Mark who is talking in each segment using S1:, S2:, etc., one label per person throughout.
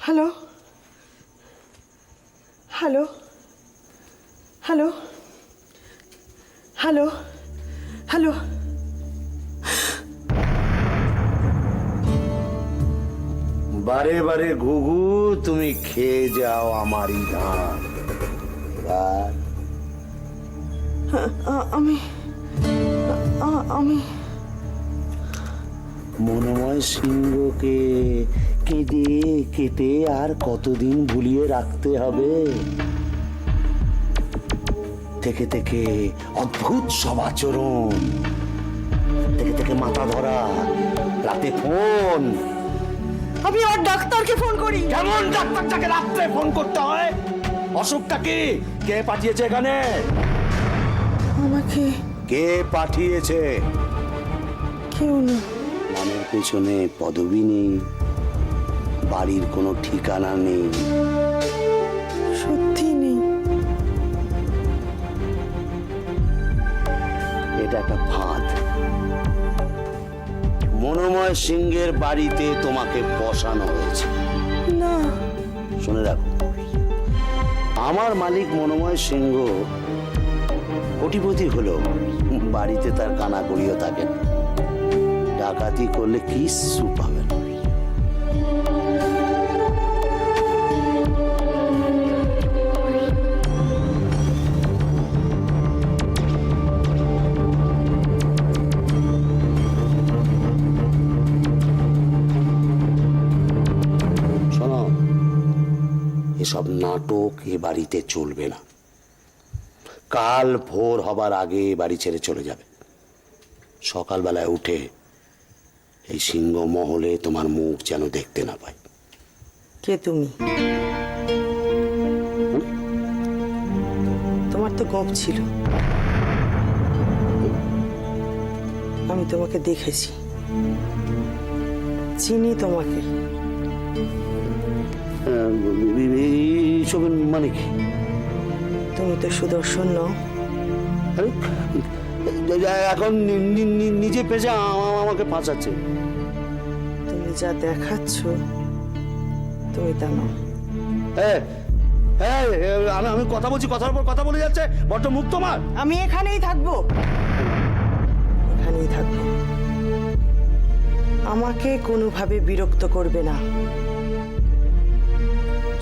S1: Hello hello hello hello hello
S2: বারে বারে ঘুঘু তুমি খেয়ে যাও আমারই ধান। এবার
S1: আমি
S2: মনোময় সিংহকে কেটে কেটে আর কতদিন ভুলিয়ে রাখতে হবে? থেকে থেকে অদ্ভুত সব আচরণ, থেকে থেকে মাথা ধরা, রাতে ফোন।
S1: আমি ওর ডাক্তারকে ফোন করি।
S2: কেমন ডাক্তারটাকে রাত্রে ফোন করতে হয়? অসুখটা কি? কে পাঠিয়েছে এখানে?
S1: আমাকে
S2: কে পাঠিয়েছে?
S1: কেউ না।
S2: নামের পেছনে পদবি নেই, বাড়ির কোনো ঠিকানা নেই।
S1: সত্যি নেই।
S2: এটা একটা ফাঁদ। মনোময় সিংহের বাড়িতে তোমাকে বসানো হয়েছে।
S1: না,
S2: শুনে রাখো, আমার মালিক মনোময় সিংহ কোটিপতি হলো, বাড়িতে তার কানাকড়িও থাকে না। ডাকাতি করলে কিচ্ছু পাবে না। শোনো, এসব নাটক এ বাড়িতে চলবে না। কাল ভোর হবার আগে বাড়ি ছেড়ে চলে যাবে। সকালবেলায় উঠে এই সিংহ মহলে তোমার মুখ যেন দেখতে না পাই।
S1: কে তুমি? তোমার তো গোপ ছিল, আমি তোমাকে দেখেছি, চিনি তোমাকে।
S2: এইসবের মানে কি?
S1: তুমি তো সুদর্শন নও।
S2: আরে, এখন নিজে পেঁচে আমাকে ফাঁসাচ্ছে।
S1: তুমি যা দেখাচ্ছ তুমি তা নও।
S2: আমি কথা বলছি, কথার উপর কথা বলে যাচ্ছে। বড্ড মুখ তোমার।
S1: আমি এখানেই থাকবো, এখানেই থাকবো। আমাকে কোনোভাবে বিরক্ত করবে না।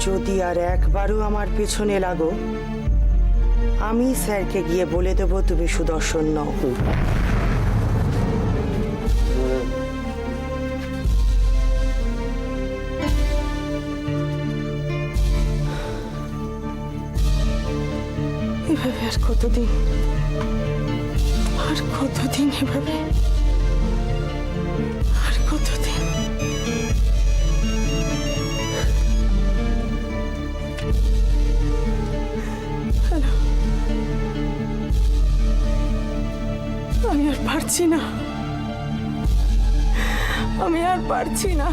S1: যদি আর একবারও আমার পেছনে লাগো, আমি স্যারকে গিয়ে বলে দেবো তুমি সুদর্শন নও। এভাবে আর কতদিন, আর কতদিন এভাবে, আর কতদিন? হ্যালো, আমি আর পারছি না, আমি আর পারছি না,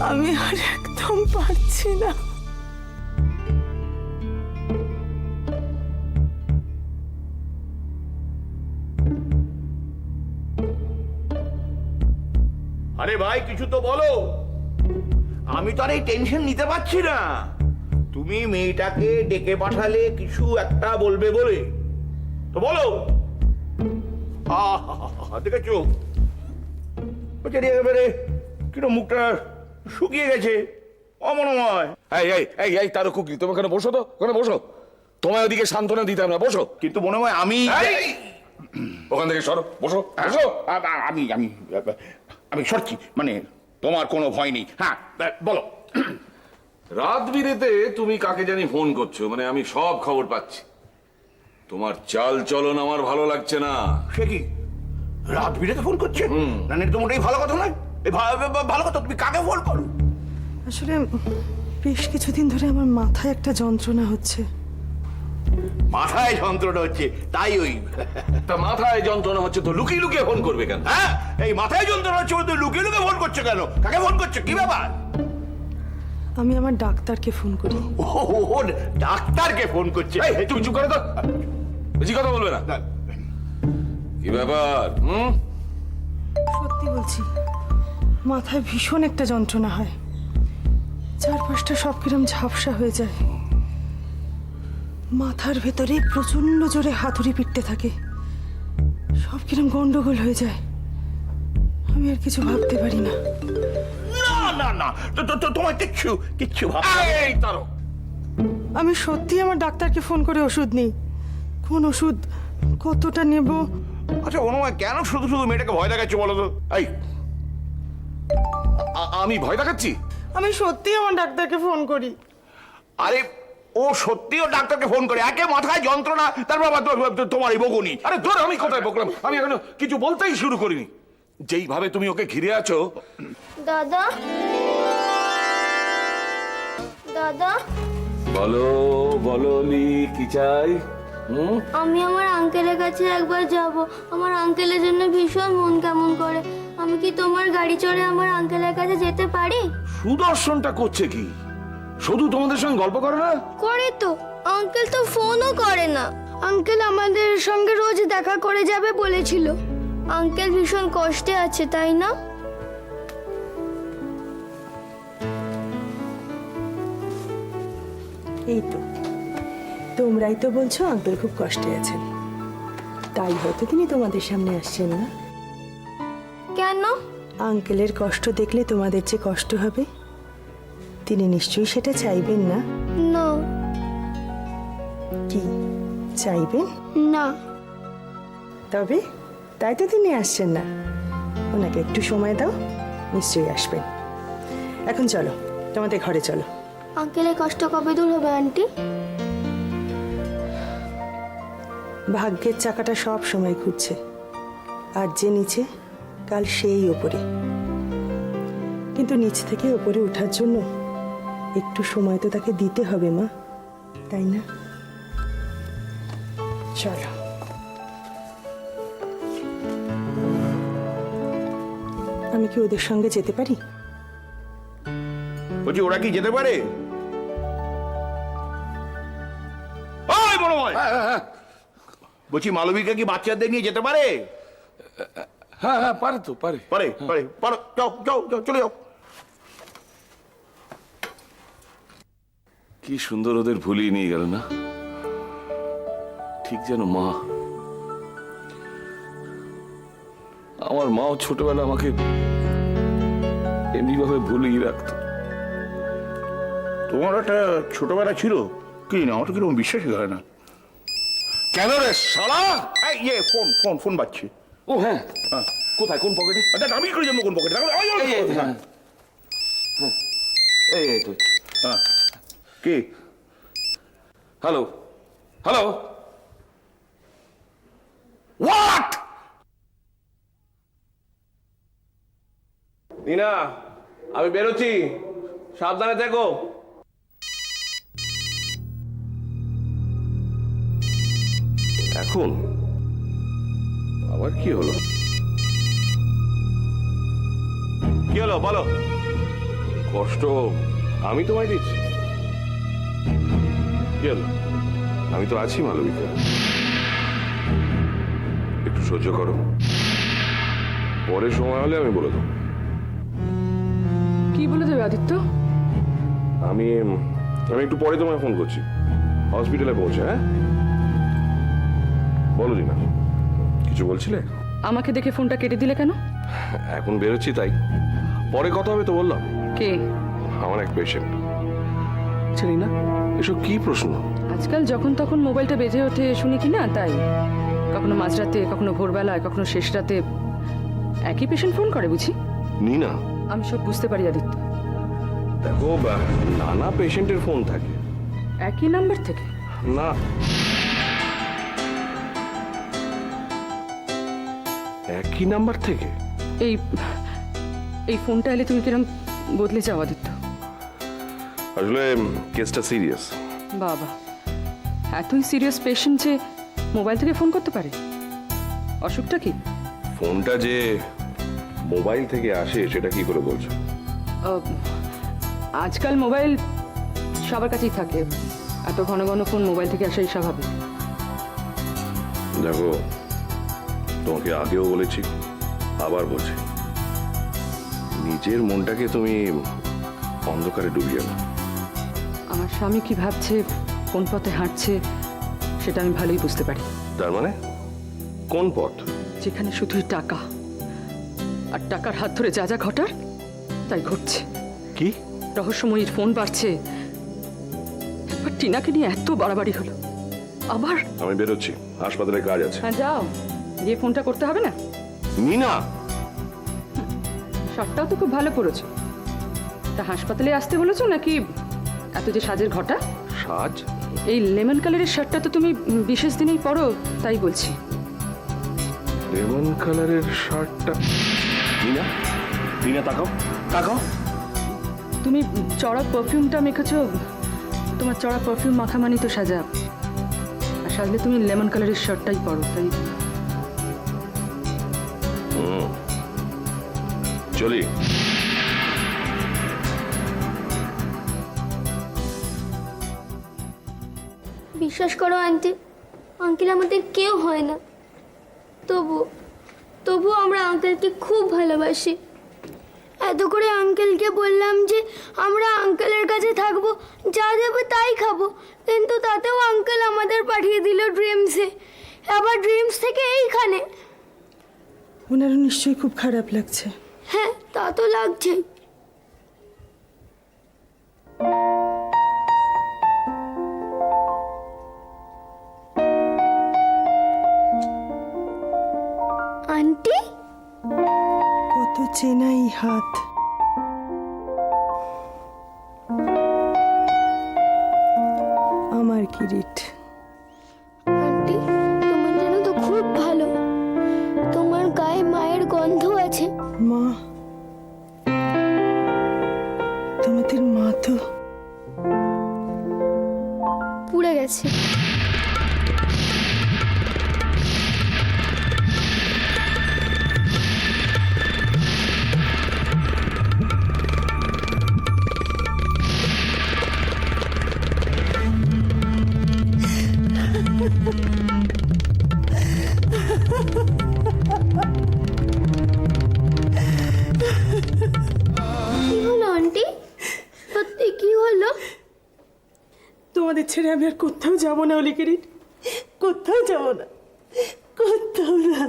S1: আমি আর একদম পারছি না।
S3: আরে ভাই, কিছু তো বলো। আমি তো আর এই টেনশন নিতে পারছি না। তুমি মেয়েটাকে ডেকে পাঠালে কিছু একটা বলবে বলে, তো বলো। দেখেছো একেবারে কিরকম মুখটা শুকিয়ে গেছে, অমনোময়।
S4: এই এই এই এই তারও কুকি, তুমি ওখানে বসো তো, ওখানে বসো। তোমায় ওদিকে সান্ত্বনা দিতাম না, বসো।
S3: কিন্তু মনে হয় আমি
S4: ওখান থেকে সরো, বসো বসো।
S3: আমি আমি আমি সরছি, মানে তোমার কোনো ভয় নেই। হ্যাঁ বলো।
S4: রাত বিরেতে তুমি কাকে জানি ফোন করছো, মানে আমি সব খবর পাচ্ছি। তোমার চাল চলন আমার ভালো লাগছে না।
S3: সে কি, রাত বিরেতে ফোন করছে? না, এটা তো মোটেই ভালো কথা নয়। এই ভালো কথা, তুমি কাকে ফোন করো?
S1: আসলে বেশ কিছুদিন ধরে আমার মাথায় একটা যন্ত্রণা হচ্ছে।
S3: মাথায় যন্ত্রণা হচ্ছে? তাই ওই
S4: তা মাথায় যন্ত্রণা হচ্ছে তো লুকিয়ে লুকিয়ে ফোন করবে কেন?
S3: হ্যাঁ, এই মাথায় যন্ত্রণা হচ্ছে বলে তুই লুকিয়ে লুকিয়ে ফোন করছো কেন? কাকে ফোন করছো, কি ব্যাপার?
S1: আমি আমার ডাক্তারকে ফোন করি।
S3: ও ডাক্তারকে ফোন করছে?
S4: এই তুমি চুপ করে তো, বেশি কথা বলবে না। কি ব্যাপার?
S1: সত্যি বলছি, মাথায় ভীষণ একটা যন্ত্রণা হয়, চারপাশটা সব কিরম ঝাপসা হয়ে যায়, মাথার ভেতরে প্রচন্ড জোরে হাতুড়ি পিটতে থাকে, সব কিরম গন্ডগোল হয়ে যায়, আমি আর কিছু ভাবতে পারি না।
S3: না না না, তোমার কিচ্ছু কিচ্ছু
S4: এই তারো,
S1: আমি সত্যি আমার ডাক্তারকে ফোন করে ওষুধ নিই। কোন ওষুধ, কতটা নেব?
S3: আচ্ছা অনুময়, কেন শুধু শুধু মেয়েটাকে ভয় দেখাচ্ছ বলো তো? এই
S4: আমি ভয় দেখাচ্ছি?
S1: আমি সত্যি আমার ডাক্তারকে ফোন করি।
S3: আরে ও সত্যিও ডাক্তারকে ফোন করে, একে মাথায় যন্ত্রণা, তারপর আবার তোমার এই বকুনি।
S4: আরে ধর, আমি কোথায় বকলাম? আমি এখনো কিছু বলতেই শুরু করিনি। যেইভাবে তুমি ওকে ঘিরে আছো।
S5: দাদা, দাদা,
S4: বলো বলো লি, কি চাই?
S5: আমি আমার আঙ্কেলের কাছে একবার যাব। আমার আঙ্কেলের জন্য ভীষণ মন কেমন করে। আমি কি তোমার গাড়ি চড়ে আমার আঙ্কেলের কাছে যেতে পারি?
S4: সুদর্শনটা করছে কি? শুধু তোমাদের সঙ্গে গল্প করে না?
S5: করে তো। আঙ্কেল তো ফোনও করে না। আঙ্কেল আমাদের সঙ্গে রোজ দেখা করে যাবে বলেছিল। আঙ্কেল ভীষণ কষ্টে আছে, তাই না?
S1: এই তো, তোমরাই তো বলছো আঙ্কেল খুব কষ্টে আছেন, তাই হয়তো তিনি তোমাদের সামনে আসছেন না।
S5: কেন?
S1: আঙ্কেলের কষ্ট দেখলে তোমাদের যে কষ্ট হবে, তিনি নিশ্চয়ই সেটা চাইবেন না।
S5: না।
S1: কি চাইবেন
S5: না।
S1: তবে তাই তো তিনি আসছেন না। ওনাকে একটু সময় দাও, নিশ্চয়ই আসবেন। এখন চলো, তোমাদের ঘরে চলো।
S5: আঙ্কেলের কষ্ট কবে দূর হবে আন্টি?
S1: ভাগ্যের চাকাটা সব সময় ঘুরছে, আর যে নিচে কাল সেই ওপরে। কিন্তু নিচ থেকে ওপরে ওঠার জন্য একটু সময় তো তাকে দিতে হবে মা, তাই না? চলো। আমি কি ওদের সঙ্গে যেতে পারি?
S3: বলছি ওরা কি যেতে পারে? ওই মনোময়, বলছি মালবিকা কি বাচ্চাদের নিয়ে যেতে পারে?
S4: হ্যাঁ হ্যাঁ, পারে তো, পারে
S3: পারে পারে পারো, যাও যাও যাও, চলে যাও।
S4: কি সুন্দর ওদের ভুলিয়ে নিয়ে গেল না? ঠিক যেন মা। আমার মাও ছোটবেলা আমাকে এমনি ভাবে ভুলিয়ে রাখতো।
S3: তোমার একটা ছোটবেলা ছিল কি না? আমার তো কিরকম বিশ্বাসই হয় না।
S4: কেন রে শালা?
S3: এই ইয়ে, ফোন ফোন ফোন বাজছে।
S4: ও হ্যাঁ, কোথায়, কোন পকেটে?
S3: আচ্ছা আমি করে যাবো কোন পকেটে?
S4: এই তো।
S3: হ্যাঁ, কি?
S4: Hello hello,
S3: what?
S6: নীনা, আমি বেরোচ্ছি, সাবধানে থেকো।
S4: এখন আবার কি হলো?
S6: কি হলো বলো?
S4: কষ্ট আমি তোমায় দিচ্ছি? কি হলো? আমি তো আছি মালবিকা, একটু সহ্য করো, পরে সময় হলে আমি বলে দেবো।
S7: কি বলে দেবে আদিত্য?
S4: আমি একটু পরে তোমায় ফোন করছি, হসপিটালে পৌঁছে। হ্যাঁ বলো দিনা, কিছু বলছিলে?
S7: আমাকে দেখে ফোনটা কেটে দিলে কেন?
S4: এখন বেরোচ্ছি তাই, পরে কথা হবে তো বললাম।
S7: কে?
S4: আমার এক পেশেন্ট। জানি না এসব কি প্রশ্ন?
S7: আজকাল যখন তখন মোবাইলটা বেজে ওঠে শুনি কি না, তাই কখনো মাঝরাতে, কখনো ভোরবেলায়, কখনো শেষ রাতে একই পেশেন্ট ফোন করে বুঝি?
S4: নিনা,
S7: আমি সব বুঝতে পারি আদিত্য।
S4: দেখো নানা পেশেন্টের ফোন থাকে।
S7: একই নাম্বার থেকে?
S4: না, একই নাম্বার থেকে?
S7: এই ফোনটা এলে তুমি কিরম বদলে যাও আদিত্য।
S4: আসলে কেসটা সিরিয়াস।
S7: বাবা, এতই সিরিয়াস পেশেন্ট যে মোবাইল থেকে ফোন করতে পারে? অসুখটা কি?
S4: ফোনটা যে মোবাইল থেকে আসে সেটা কি করে বলছো?
S7: আজকাল মোবাইল সবার কাছেই থাকে, এত ঘন ঘন ফোন মোবাইল থেকে আসাই স্বাভাবিক।
S4: দেখো, তোমাকে আগেও বলেছি, আবার বলছি, নিজের মনটাকে তুমি অন্ধকারে ডুবিয়ে না।
S7: আমার স্বামী কি ভাবছে, কোন পথে হাঁটছে, সেটা আমি ভালোই বুঝতে পারি।
S4: তার মানে কোন পথ?
S7: যেখানে শুধুই টাকা, আর টাকার হাত ধরে যা যা ঘটার তাই ঘটছে।
S4: কি?
S7: রহস্যময়ীর ফোন বাড়ছে, একবার টিনাকে নিয়ে এত বাড়াবাড়ি হলো, আবার।
S4: আমি বেরোচ্ছি, হাসপাতালে কাজ আছে।
S7: হ্যাঁ যাও, গিয়ে ফোনটা করতে হবে না?
S4: মিনা,
S7: শটটাও তো খুব ভালো করেছো। তা হাসপাতালে আসতে বলেছো নাকি এত যে সাজের ঘটা?
S4: সাজ?
S7: এই লেমন কালারের শার্টটা তো তুমি বিশেষ দিনেই পরো, তাই বলছি।
S4: লেমন কালারের শার্টটা? মিনা, মিনা তাকাও, তাকাও।
S7: তুমি চড়া পারফিউমটা মেখেছো, তোমার চড়া পারফিউম মাখা মানি তো সাজা, আর সাজলে তুমি লেমন কালারের শার্টটাই পরো, তাই।
S4: চলি।
S5: বিশ্বাস করো আন্টি, আঙ্কেল আমাদের কেউ হয় না, তবু আমরা আঙ্কেলকে খুব ভালোবাসি। এত করে আঙ্কেলকে বললাম যে আমরা আঙ্কেলের কাছে থাকবো, যা দেবে তাই খাবো, কিন্তু তাতেও আঙ্কেল আমাদের পাঠিয়ে দিল ড্রিমসে, আবার ড্রিমস থেকে এইখানে।
S1: ওনারও নিশ্চয়ই খুব খারাপ লাগছে।
S5: হ্যাঁ, তা তো লাগছেই। আন্টি,
S1: কত চেনাই হাত। আমার কিরিট।
S5: আন্টি তোমার যেন তো খুব ভালো, তোমার গায়ে মায়ের গন্ধ আছে।
S1: মা, তোমাদের মা তো
S5: পুড়ে গেছে। কি হলো আন্টি, সত্যি কি হলো?
S1: তোমাদের ছেড়ে আমি আর কোথাও যাবো না অলি কিরিট, কোথাও যাবো না, কোথাও না।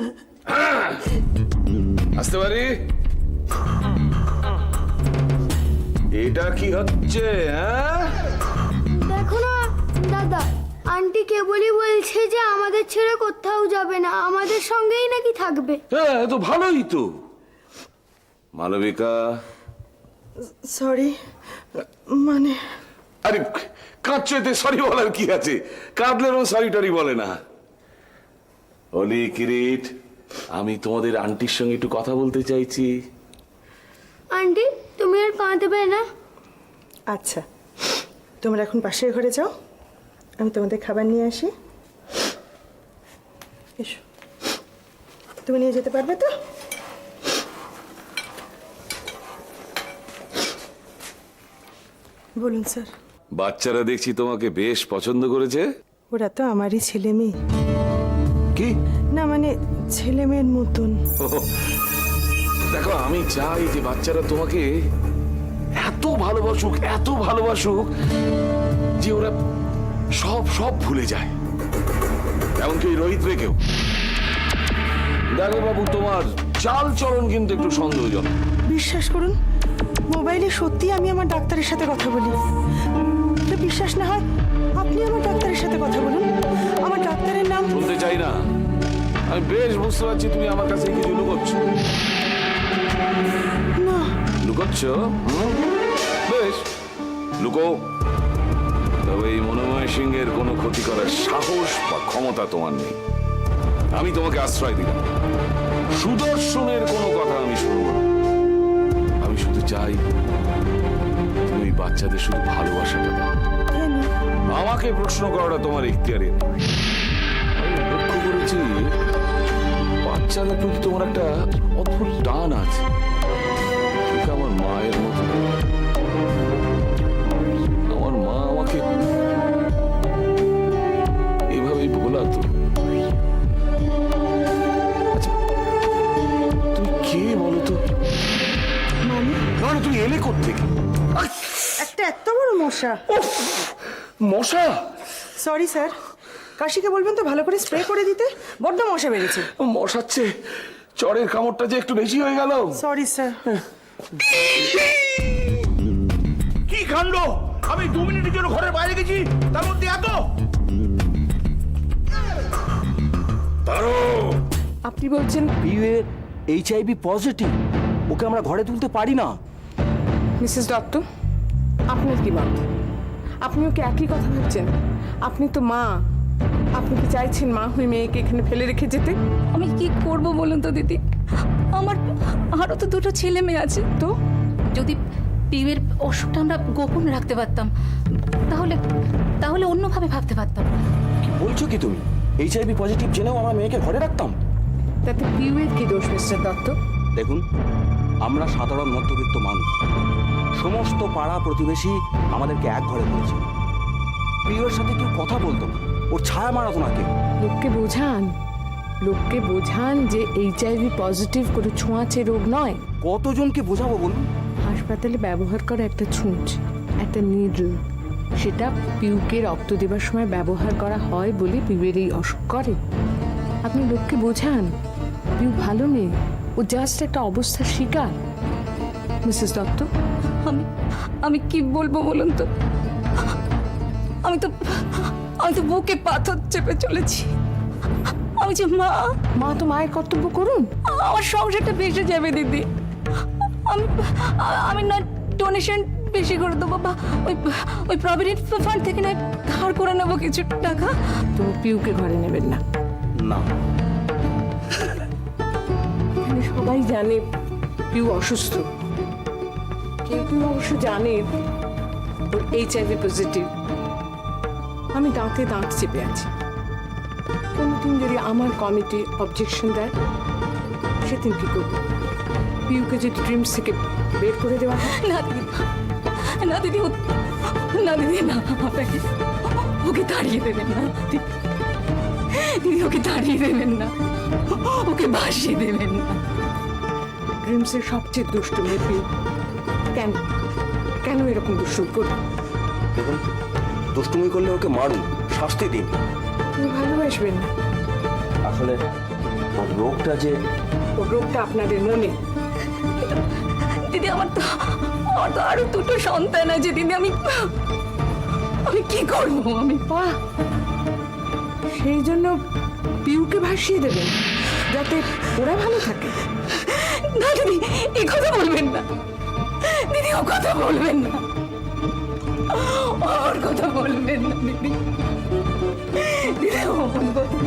S4: আসতে পারি? এটা কি হচ্ছে? হ্যাঁ,
S5: দেখো না দাদা, আন্টি কেবলই বলছে যে আমাদের ছেড়ে কোথাও যাবে না, আমাদের সঙ্গেই নাকি থাকবে।
S4: হ্যাঁ, তো ভালোই তো। মালবিকা,
S1: সরি, মানে
S4: আরে কাঁদছো, এতে সরি বলার কি আছে? কাঁদলে সরি টরি বলে না। অলি কিরিট, আমি তোমাদের আন্টির সঙ্গে একটু কথা বলতে চাইছি।
S5: আন্টি তুমি আর কাঁদবে না?
S1: আচ্ছা, তোমরা এখন পাশের ঘরে যাও, আমি তোমাদের খাবার নিয়ে আসি। এসো, তুমি নিয়ে যেতে পারবে তো? বলুন স্যার।
S4: বাচ্চারা দেখছি তোমাকে বেশ পছন্দ করেছে।
S1: ওরা তো আমারই ছেলে মেয়ে।
S4: কি?
S1: না মানে ছেলে মেয়ের মতন।
S4: দেখো, আমি চাই যে বাচ্চারা তোমাকে এত ভালোবাসুক, এত ভালোবাসুক যে ওরা সব সব ভুলে যায়, এমনকি রোহিত রেখেও। দেখো বাবু, তোমার চাল চলন কিন্তু একটু সন্দেহজনক।
S1: বিশ্বাস করুন, মোবাইলে সত্যি আমি আমার ডাক্তারের সাথে কথা বলি। তো বিশ্বাস না হয় আপনি আমার ডাক্তারের সাথে কথা বলুন। আমার ডাক্তারের নাম।
S4: শুনতে চাই না, আমি বেশ বুঝতে পারছি তুমি আমার কাছে কিছু লুকোচ্ছ।
S1: না,
S4: লুকোচ্ছ? বেশ, লুকো। তবে এই মনোময় সিংহের কোনো ক্ষতি করার সাহস বা ক্ষমতা তোমার নেই। আমি তোমাকে আশ্রয় দিলাম, সুদর্শনের কোনো কথা আমি শুনবো না। আমি শুধু চাই তুমি বাচ্চাদের শুধু ভালোবাসাটা দাও।
S1: কেন?
S4: আমাকে প্রশ্ন করাটা তোমার ইখতিয়ারে নয়। আমি লক্ষ্য করেছি বাচ্চাদের প্রতি তোমার একটা অদ্ভুত টান আছে, ঠিক আমার মায়ের মতো। আমার মা আমাকে এভাবেই ভোলাতো। আচ্ছা, তুমি কে বলো তো?
S1: মানে
S4: থেকে।
S1: একটা এত বড় মশা।
S4: মশা?
S1: সরি স্যার, কাশিকে বলবেন তো ভালো করে স্প্রে করে দিতে, বড্ড মশা বেড়েছে।
S4: মশাচ্ছে, চড়ের কামড়টা যে একটু বেশি হয়ে গেল।
S1: Sorry sir.
S3: কি কাণ্ড! আমি 2 মিনিটের জন্য ঘরের বাইরে গেছি, তার মধ্যে এত।
S8: আপনি বলছেন পিউয়ের HIV পজিটিভ, ওকে আমরা ঘরে তুলতে পারি না?
S7: মিসেস দত্ত, আপনার কি মত? আপনি ওকে একই কথা ভাবছেন? আপনি তো মা, আপনি কি চাইছেন মা হয়ে মেয়েকে এখানে ফেলে রেখে যেতে?
S9: আমি কি করব বলুন তো দিদি, আমার আরও তো 2টো ছেলে মেয়ে আছে।
S7: তো
S9: যদি পিউয়ের অসুখটা আমরা গোপন রাখতে পারতাম, তাহলে তাহলে অন্যভাবে ভাবতে পারতাম।
S8: কি বলছো কি তুমি? HIV পজিটিভ জেনেও আমরা মেয়েকে ঘরে রাখতাম?
S7: তাতে পিউয়ের কি দোষ মিস্টার দত্ত?
S8: দেখুন, আমরা সাধারণ মধ্যবিত্ত মানুষ, সমস্ত পাড়া প্রতিবেশী আমাদেরকে এক ঘরে করেছে। পিউয়ের সাথে কেউ কথা বলতো না, ওর ছায়া মারাতো না কেউ।
S7: লোককে বোঝান যে HIV পজিটিভ কোনো ছোঁয়াচে রোগ নয়।
S8: কতজনকে বোঝাবো বলুন?
S7: হাসপাতালে ব্যবহার করা একটা ছুঁচ, একটা নিডল, সেটা পিউকে রক্ত দেবার সময় ব্যবহার করা হয় বলে পিউয়ের এই অসুখ করে। আপনি লোককে বোঝান পিউ ভালো নেই, ও জাস্ট একটা অবস্থার শিকার। মিসেস দত্ত,
S9: আমি কি বলবো বলুন তো? আমি তো বুকে পাথর চেপে চলেছি। আমি যে
S7: মা তো মায়ের কর্তব্য করুন।
S9: আমার সংসারটা ভেসে যাবে দিদি। আমি না ডোনেশন বেশি করে দেবো, বা ওই প্রভিডেন্ট ফান্ড থেকে না ধার করে নেবো কিছু টাকা।
S7: তুমি পিউকে ঘরে নেবেন না।
S8: না,
S7: এখানে সবাই জানে পিউ অসুস্থ, কেউ অবশ্য জানে ওর HIV পজিটিভ। আমি দাঁতে দাঁত চেপে আছি। কোনোদিন যদি আমার কমিটি অবজেকশন দেয়, সেদিন কি করবো? পিউকে যদি ড্রিমস থেকে বের করে দেওয়া হয়?
S9: না দিদি, না দিদি, না দিদি, না, আপনাকে ওকে তাড়িয়ে দেবেন না দিদি, ওকে তাড়িয়ে দেবেন না, ওকে ভাসিয়ে দেবেন না।
S7: ড্রিমসের সবচেয়ে দুষ্ট মেয়ে পিউ। কেন কেন এরকম দুষ্টুমি করবে?
S8: দেখুন, দুষ্টুমি করলে ওকে মারুন, শাস্তি দিন।
S7: তুমি ভালোবাসবেন না।
S8: আসলে ওর রোগটা যে,
S7: ওর রোগটা আপনাদের মনে।
S9: দিদি, আমার তো আরো 2টো সন্তান আছে দিদি, আমি কি করবো? আমি
S7: বাহ, সেই জন্য পিউকে ভাসিয়ে দেবেন যাতে ওরা ভালো থাকে।
S9: না দিদি, এই কথা বলবেন না দিদি, ও কথা বলবেন না, ওর কথা বলবেন না দিদি, দিদি, ওর কথা